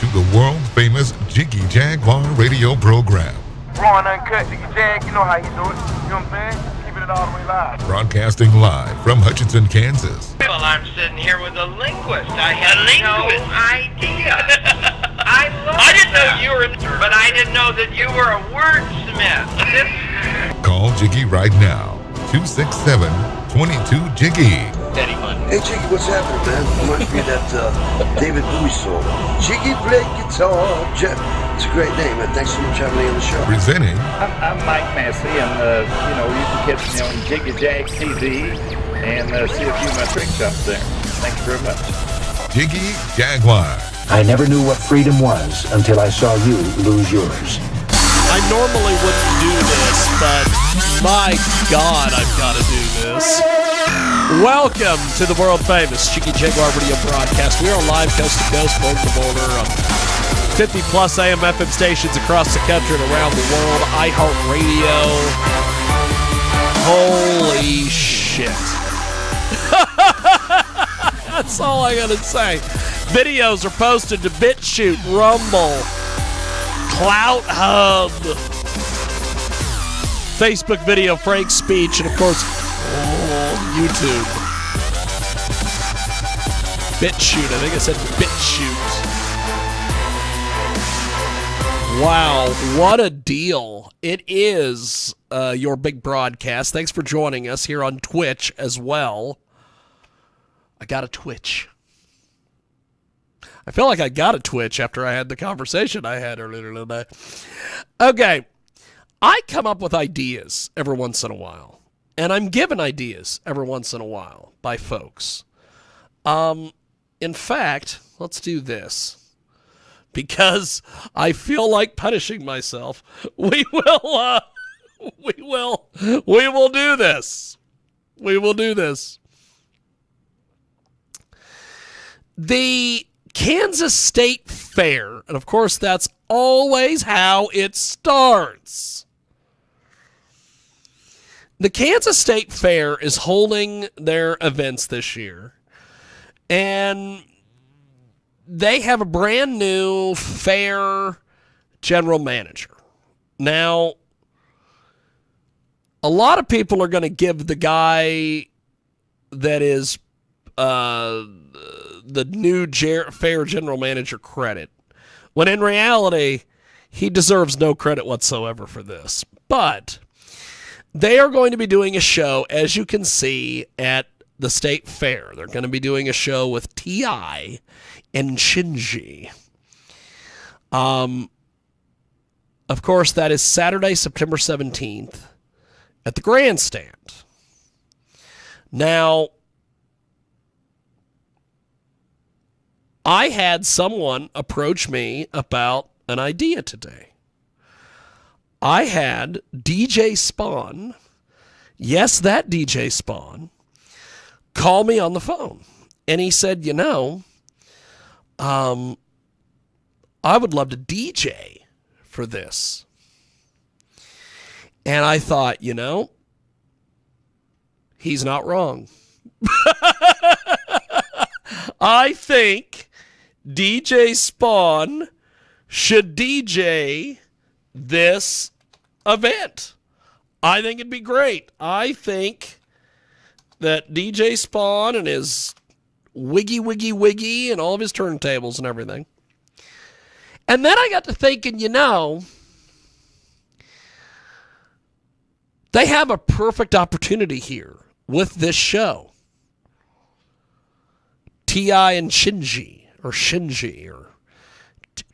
to the world-famous Jiggy Jaguar radio program. Raw and uncut, Jiggy Jag, you know how you do it. You know what I'm saying? Keeping it all the way live. Broadcasting live from Hutchinson, Kansas. Well, I'm sitting here with a linguist. I had no idea. I didn't know you were, but I didn't know that you were a wordsmith. Call Jiggy right now. 267-22-JIGGY. Steady one. Hey Jiggy, what's happening, man? Reminds me of that David Bowie song. Jiggy play guitar. It's a great name, man. Thanks so much for having me on the show. Presenting I'm Mike Massey, and you can catch me on Jiggy Jag TV and see a few of my trick shots there. Thank you very much. Jiggy Jaguar. I never knew what freedom was until I saw you lose yours. I normally wouldn't do this, but my God, I've got to do this. Welcome to the world-famous Chingy Jaguar radio broadcast. We are live coast to coast, border to border, on 50-plus AM FM stations across the country and around the world. iHeartRadio. Holy shit. That's all I got to say. Videos are posted to BitChute, Rumble, Clout Hub, Facebook video, Frank Speech, and of course, YouTube. BitChute. I think I said BitChute. Wow, what a deal. It is your big broadcast. Thanks for joining us here on Twitch as well. I got a Twitch. I feel like I got a Twitch after I had the conversation I had earlier today. Okay, I come up with ideas every once in a while. And I'm given ideas every once in a while by folks. In fact, let's do this. Because I feel like punishing myself. We will do this. We will do this. The Kansas State Fair, and of course that's always how it starts. The Kansas State Fair is holding their events this year, and they have a brand new fair general manager. Now, a lot of people are going to give the guy that is the new fair general manager credit, when in reality, he deserves no credit whatsoever for this. But they are going to be doing a show, as you can see, at the State Fair. They're going to be doing a show with T.I. and Chingy. Of course, that is Saturday, September 17th at the Grandstand. Now, I had someone approach me about an idea today. I had DJ Spawn, yes, that DJ Spawn, call me on the phone. And he said, I would love to DJ for this. And I thought, he's not wrong. I think DJ Spawn should DJ this event. I think it'd be great. I think that DJ Spawn and his wiggy and all of his turntables and everything. And then I got to thinking, they have a perfect opportunity here with this show. T.I. and Chingy, or Chingy, or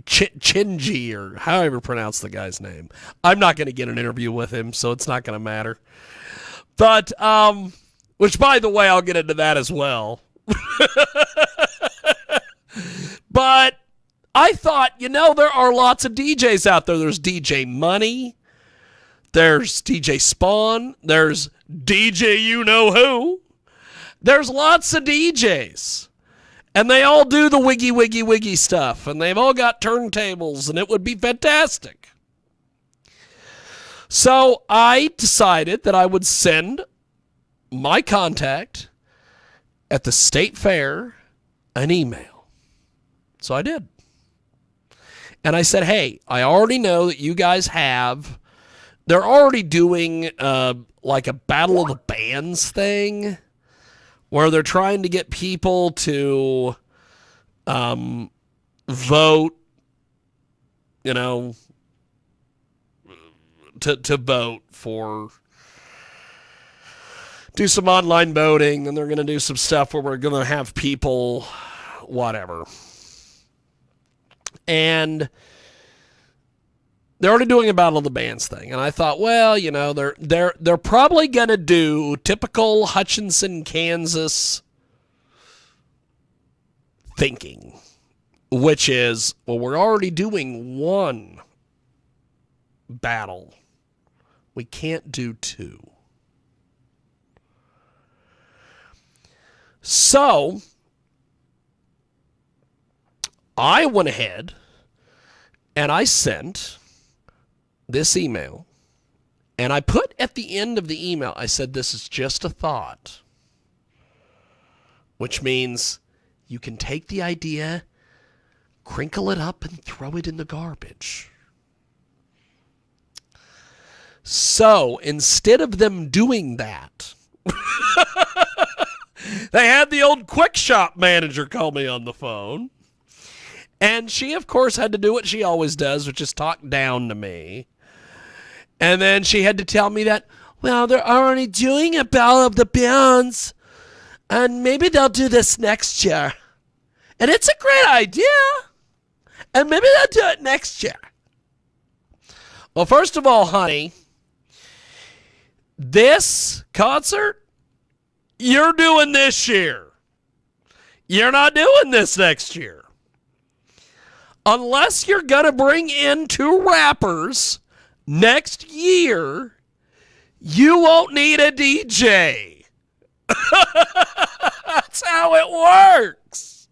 Chingy, or however you pronounce the guy's name. I'm not going to get an interview with him, so it's not going to matter. But, which, by the way, I'll get into that as well. But I thought, there are lots of DJs out there. There's DJ Money. There's DJ Spawn. There's DJ you-know-who. There's lots of DJs. And they all do the wiggy stuff. And they've all got turntables. And it would be fantastic. So I decided that I would send my contact at the State Fair an email. So I did. And I said, hey, I already know that you guys have, they're already doing like a Battle of the Bands thing where they're trying to get people to vote, you know, to vote for, do some online voting, and they're going to do some stuff where we're going to have people, whatever. And they're already doing a Battle of the Bands thing. And I thought, well, you know, they're probably going to do typical Hutchinson, Kansas thinking, which is, well, we're already doing one battle. We can't do two. So I went ahead and I sent this email, and I put at the end of the email, I said, this is just a thought, which means you can take the idea, crinkle it up, and throw it in the garbage. So instead of them doing that, they had the old Quick Shop manager call me on the phone. And she, of course, had to do what she always does, which is talk down to me. And then she had to tell me that, well, they're already doing a Battle of the Bands, and maybe they'll do this next year. And it's a great idea. And maybe they'll do it next year. Well, first of all, honey, this concert, you're doing this year. You're not doing this next year. Unless you're going to bring in 2 rappers next year, you won't need a DJ. That's how it works.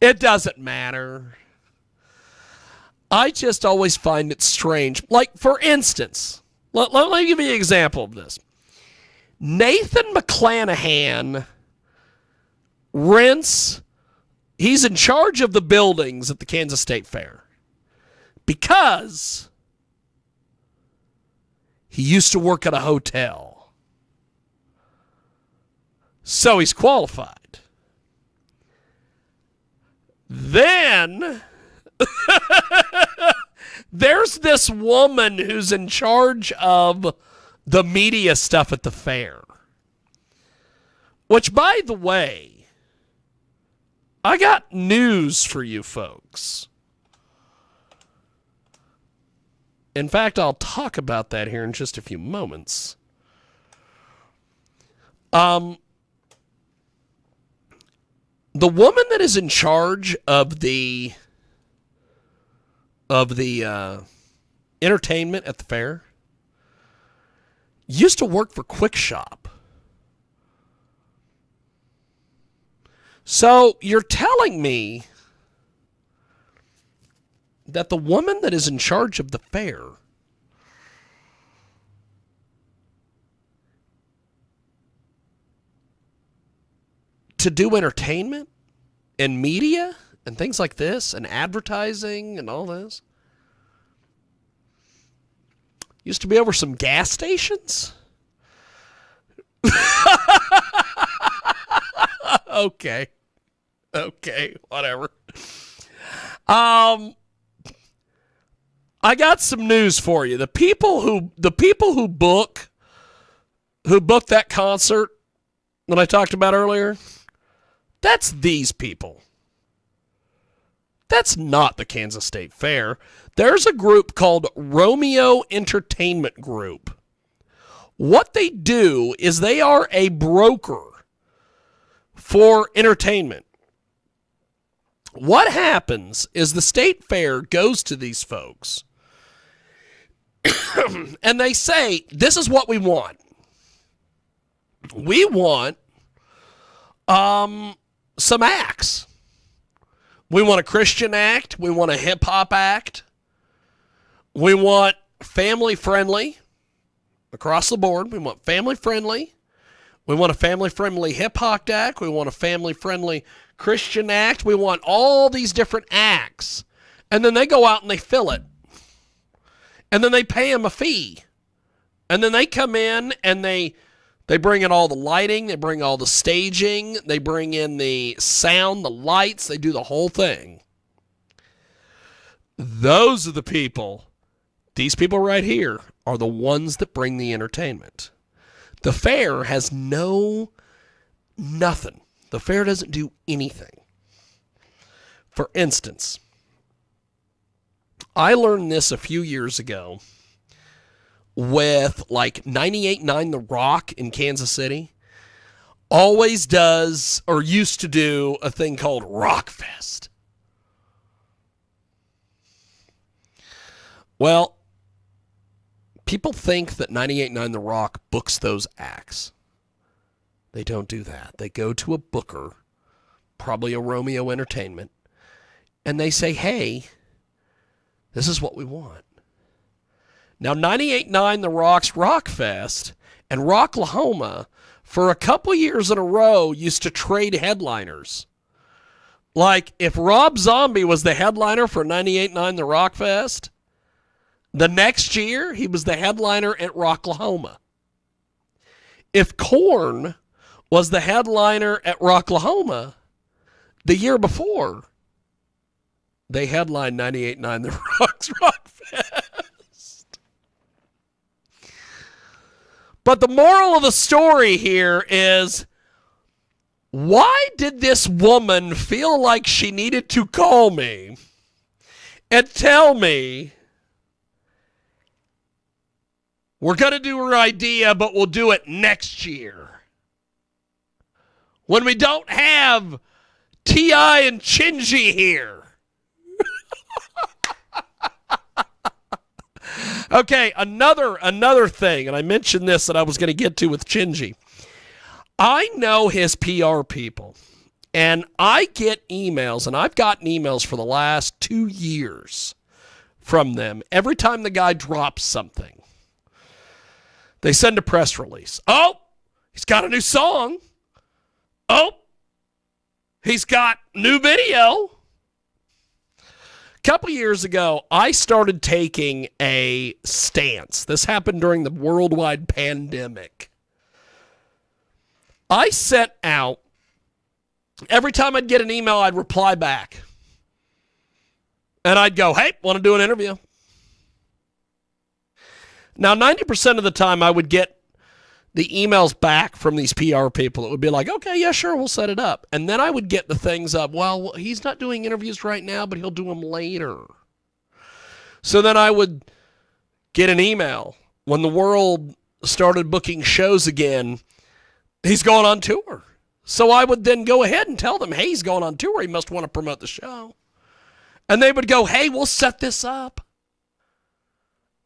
It doesn't matter. I just always find it strange. Like, for instance, let me give you an example of this. Nathan McClanahan he's in charge of the buildings at the Kansas State Fair because he used to work at a hotel. So he's qualified. Then there's this woman who's in charge of the media stuff at the fair. Which, by the way, I got news for you folks. In fact, I'll talk about that here in just a few moments. The woman that is in charge of the entertainment at the fair used to work for Quick Shop. So you're telling me that the woman that is in charge of the fair to do entertainment and media and things like this and advertising and all this used to be over some gas stations? Okay, whatever. I got some news for you. The people who book that concert that I talked about earlier, that's these people. That's not the Kansas State Fair. There's a group called Romeo Entertainment Group. What they do is they are a broker for entertainment. What happens is the state fair goes to these folks and they say, this is what we want. We want some acts. We want a Christian act. We want a hip-hop act. We want family-friendly across the board. We want family-friendly. We want a family-friendly hip-hop act. We want a family-friendly Christian act. We want all these different acts. And then they go out and they fill it. And then they pay them a fee. And then they come in and they bring in all the lighting. They bring all the staging. They bring in the sound, the lights. They do the whole thing. Those are the people. These people right here are the ones that bring the entertainment. The fair has nothing. The fair doesn't do anything. For instance, I learned this a few years ago with like 98.9 The Rock in Kansas City. Always does or used to do a thing called Rockfest. Well, people think that 98.9 The Rock books those acts. They don't do that. They go to a booker, probably a Romeo Entertainment, and they say, hey, this is what we want. Now, 98.9 The Rock's Rockfest and Rocklahoma, for a couple years in a row, used to trade headliners. Like, if Rob Zombie was the headliner for 98.9 The Rockfest, the next year, he was the headliner at Rocklahoma. If Korn was the headliner at Rocklahoma, the year before, they headlined 98.9 The Rock's Rockfest. But the moral of the story here is, why did this woman feel like she needed to call me and tell me, we're going to do her idea, but we'll do it next year? When we don't have T.I. and Chingy here. Okay, another thing, and I mentioned this that I was going to get to with Chingy. I know his PR people, and I get emails, and I've gotten emails for the last 2 years from them. Every time the guy drops something, they send a press release. Oh, he's got a new song. Oh, he's got new video. A couple years ago, I started taking a stance. This happened during the worldwide pandemic. I sent out, every time I'd get an email, I'd reply back. And I'd go, hey, want to do an interview? Now, 90% of the time, I would get the emails back from these PR people. It would be like, okay, yeah, sure, we'll set it up. And then I would get the things of, well, he's not doing interviews right now, but he'll do them later. So then I would get an email when the world started booking shows again. He's going on tour. So I would then go ahead and tell them, hey, he's going on tour. He must want to promote the show. And they would go, hey, we'll set this up.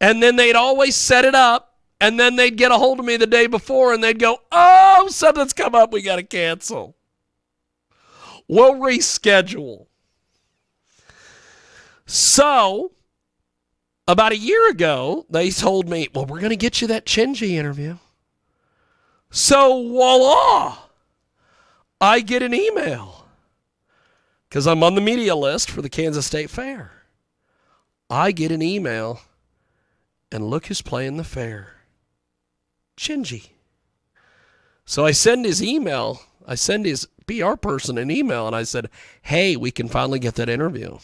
And then they'd always set it up. And then they'd get a hold of me the day before and they'd go, oh, something's come up. We got to cancel. We'll reschedule. So, about a year ago, they told me, well, we're going to get you that Chingy interview. So, voila, I get an email because I'm on the media list for the Kansas State Fair. I get an email, and look who's playing the fair. Chingy. So I send his PR person an email, and I said, hey, we can finally get that interview.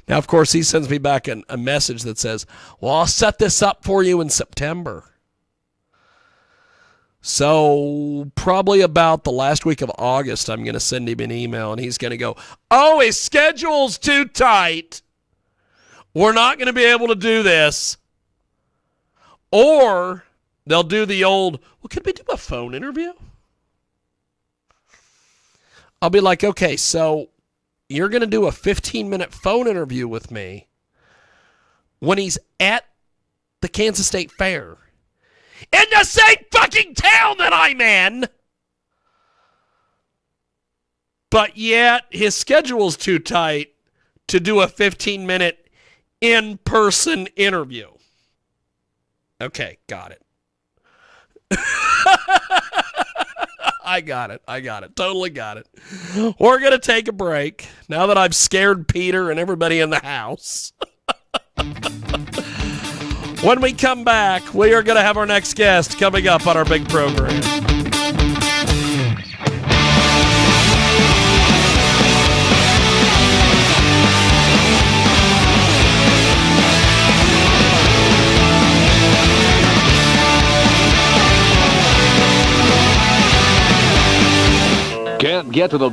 Now, of course, he sends me back a message that says, well, I'll set this up for you in September. So probably about the last week of August, I'm going to send him an email, and he's going to go, oh, his schedule's too tight. We're not going to be able to do this. Or they'll do the old, well, could we do a phone interview? I'll be like, okay, so you're going to do a 15-minute phone interview with me when he's at the Kansas State Fair in the same fucking town that I'm in. But yet his schedule's too tight to do a 15-minute in-person interview. Okay, got it. I got it. Totally got it. We're going to take a break now that I've scared Peter and everybody in the house. When we come back, we are going to have our next guest coming up on our big program. Can't get to the